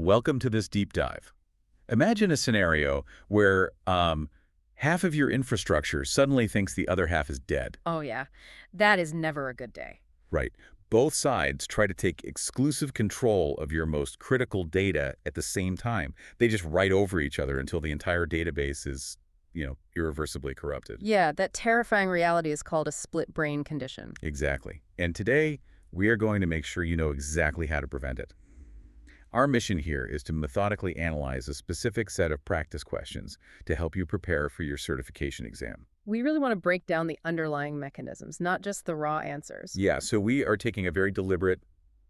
Welcome to this deep dive. Imagine a scenario where half of your infrastructure suddenly thinks the other half is dead. Oh, yeah. That is never a good day. Right. Both sides try to take exclusive control of your most critical data at the same time. They just write over each other until the entire database is, irreversibly corrupted. Yeah, that terrifying reality is called a split brain condition. Exactly. And today, we are going to make sure you know exactly how to prevent it. Our mission here is to methodically analyze a specific set of practice questions to help you prepare for your certification exam. We really want to break down the underlying mechanisms, not just the raw answers. Yeah, so we are taking a very deliberate,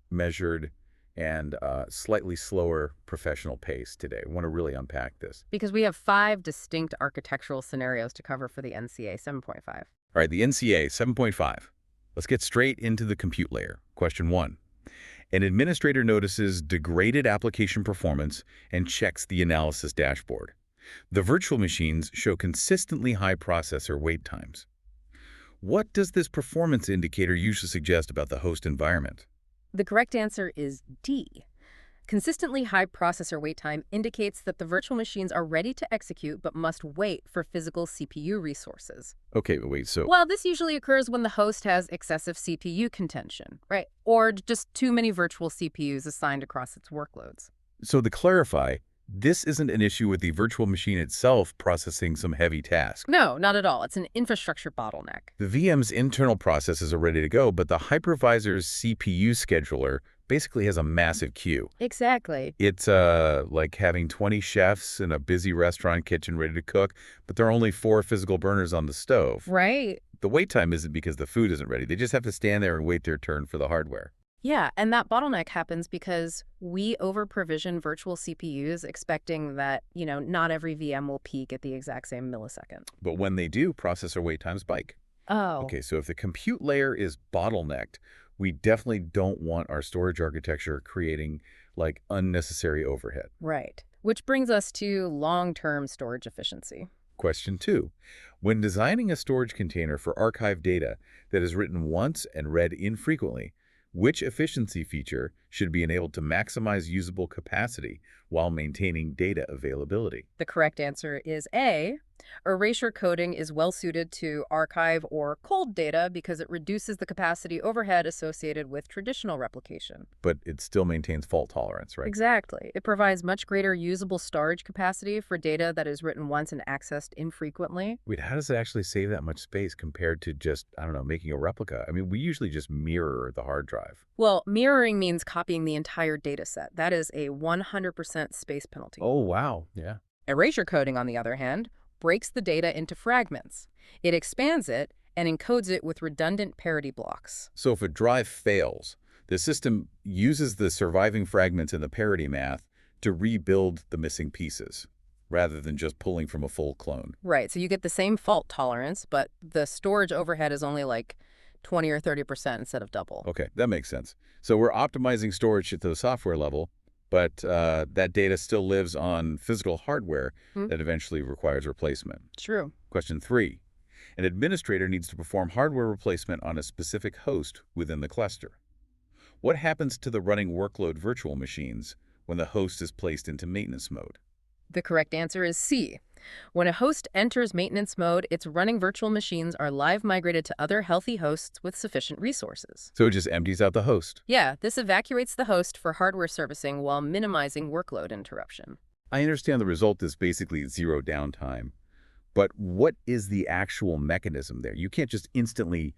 measured, and slightly slower professional pace today. We want to really unpack this. Because we have 5 distinct architectural scenarios to cover for the NCA 7.5. All right, the NCA 7.5. Let's get straight into the compute layer. Question 1. An administrator notices degraded application performance and checks the analysis dashboard. The virtual machines show consistently high processor wait times. What does this performance indicator usually suggest about the host environment? The correct answer is D. Consistently high processor wait time indicates that the virtual machines are ready to execute but must wait for physical CPU resources. Okay, but wait, so... Well, this usually occurs when the host has excessive CPU contention, right? Or just too many virtual CPUs assigned across its workloads. So to clarify, this isn't an issue with the virtual machine itself processing some heavy task. No, not at all. It's an infrastructure bottleneck. The VM's internal processes are ready to go, but the hypervisor's CPU scheduler basically has a massive queue. Exactly. It's like having 20 chefs in a busy restaurant kitchen ready to cook, but there are only 4 physical burners on the stove. Right. The wait time isn't because the food isn't ready. They just have to stand there and wait their turn for the hardware. Yeah, and that bottleneck happens because we over-provision virtual CPUs expecting that, not every VM will peak at the exact same millisecond. But when they do, processor wait times spike. Oh. Okay, so if the compute layer is bottlenecked, we definitely don't want our storage architecture creating, unnecessary overhead. Right. Which brings us to long-term storage efficiency. Question 2. When designing a storage container for archived data that is written once and read infrequently, which efficiency feature should be enabled to maximize usable capacity while maintaining data availability? The correct answer is A. Erasure coding is well-suited to archive or cold data because it reduces the capacity overhead associated with traditional replication. But it still maintains fault tolerance, right? Exactly. It provides much greater usable storage capacity for data that is written once and accessed infrequently. Wait, how does it actually save that much space compared to just, making a replica? I mean, we usually just mirror the hard drive. Well, mirroring means copying the entire data set. That is a 100% space penalty. Oh, wow. Yeah. Erasure coding, on the other hand, breaks the data into fragments. It expands it and encodes it with redundant parity blocks. So if a drive fails, the system uses the surviving fragments in the parity math to rebuild the missing pieces, rather than just pulling from a full clone. Right, so you get the same fault tolerance, but the storage overhead is only 20 or 30% instead of double. Okay, that makes sense. So we're optimizing storage at the software level, but that data still lives on physical hardware that eventually requires replacement. True. Question 3. An administrator needs to perform hardware replacement on a specific host within the cluster. What happens to the running workload virtual machines when the host is placed into maintenance mode? The correct answer is C. When a host enters maintenance mode, its running virtual machines are live migrated to other healthy hosts with sufficient resources. So it just empties out the host. Yeah, this evacuates the host for hardware servicing while minimizing workload interruption. I understand the result is basically zero downtime, but what is the actual mechanism there? You can't just instantly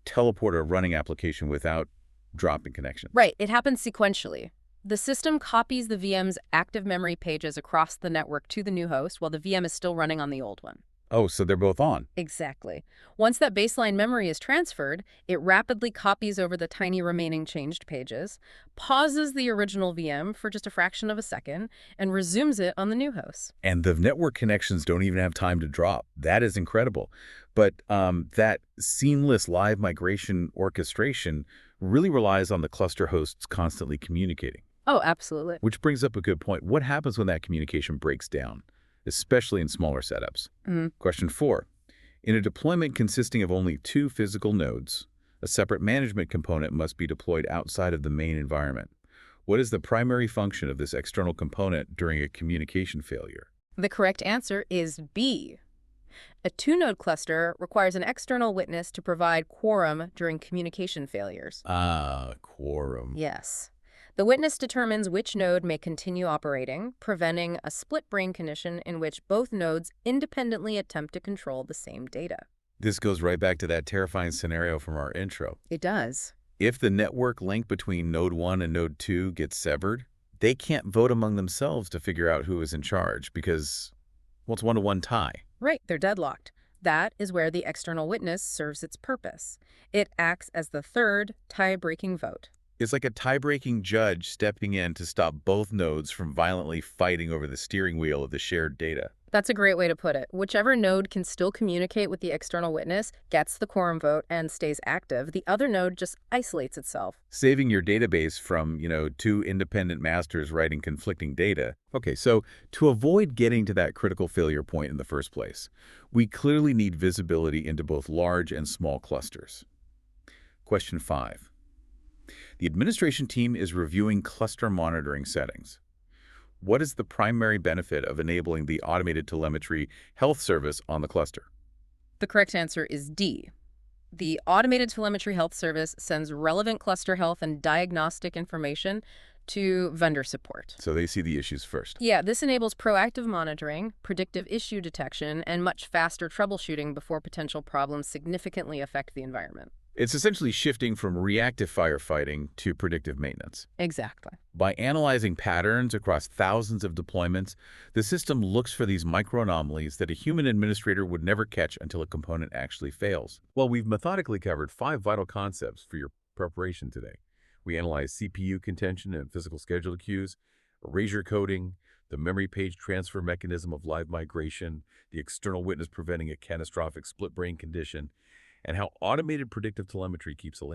teleport a running application without dropping connection. Right, it happens sequentially. The system copies the VM's active memory pages across the network to the new host while the VM is still running on the old one. Oh, so they're both on. Exactly. Once that baseline memory is transferred, it rapidly copies over the tiny remaining changed pages, pauses the original VM for just a fraction of a second, and resumes it on the new host. And the network connections don't even have time to drop. That is incredible. But that seamless live migration orchestration really relies on the cluster hosts constantly communicating. Oh, absolutely. Which brings up a good point. What happens when that communication breaks down, especially in smaller setups? Question 4. In a deployment consisting of only 2 physical nodes, a separate management component must be deployed outside of the main environment. What is the primary function of this external component during a communication failure? The correct answer is B. A two-node cluster requires an external witness to provide quorum during communication failures. Ah, quorum. Yes. The witness determines which node may continue operating, preventing a split brain condition in which both nodes independently attempt to control the same data. This goes right back to that terrifying scenario from our intro. It does. If the network link between node 1 and node 2 gets severed, they can't vote among themselves to figure out who is in charge because, well, it's one-to-one tie. Right, they're deadlocked. That is where the external witness serves its purpose. It acts as the third tie-breaking vote. It's like a tie-breaking judge stepping in to stop both nodes from violently fighting over the steering wheel of the shared data. That's a great way to put it. Whichever node can still communicate with the external witness gets the quorum vote and stays active. The other node just isolates itself. Saving your database from, two independent masters writing conflicting data. Okay, so to avoid getting to that critical failure point in the first place, we clearly need visibility into both large and small clusters. Question 5. The administration team is reviewing cluster monitoring settings. What is the primary benefit of enabling the automated telemetry health service on the cluster? The correct answer is D. The automated telemetry health service sends relevant cluster health and diagnostic information to vendor support. So they see the issues first. Yeah, this enables proactive monitoring, predictive issue detection, and much faster troubleshooting before potential problems significantly affect the environment. It's essentially shifting from reactive firefighting to predictive maintenance. Exactly. By analyzing patterns across thousands of deployments, the system looks for these microanomalies that a human administrator would never catch until a component actually fails. Well, we've methodically covered 5 vital concepts for your preparation today. We analyzed CPU contention and physical schedule queues, erasure coding, the memory page transfer mechanism of live migration, the external witness preventing a catastrophic split brain condition, and how automated predictive telemetry keeps a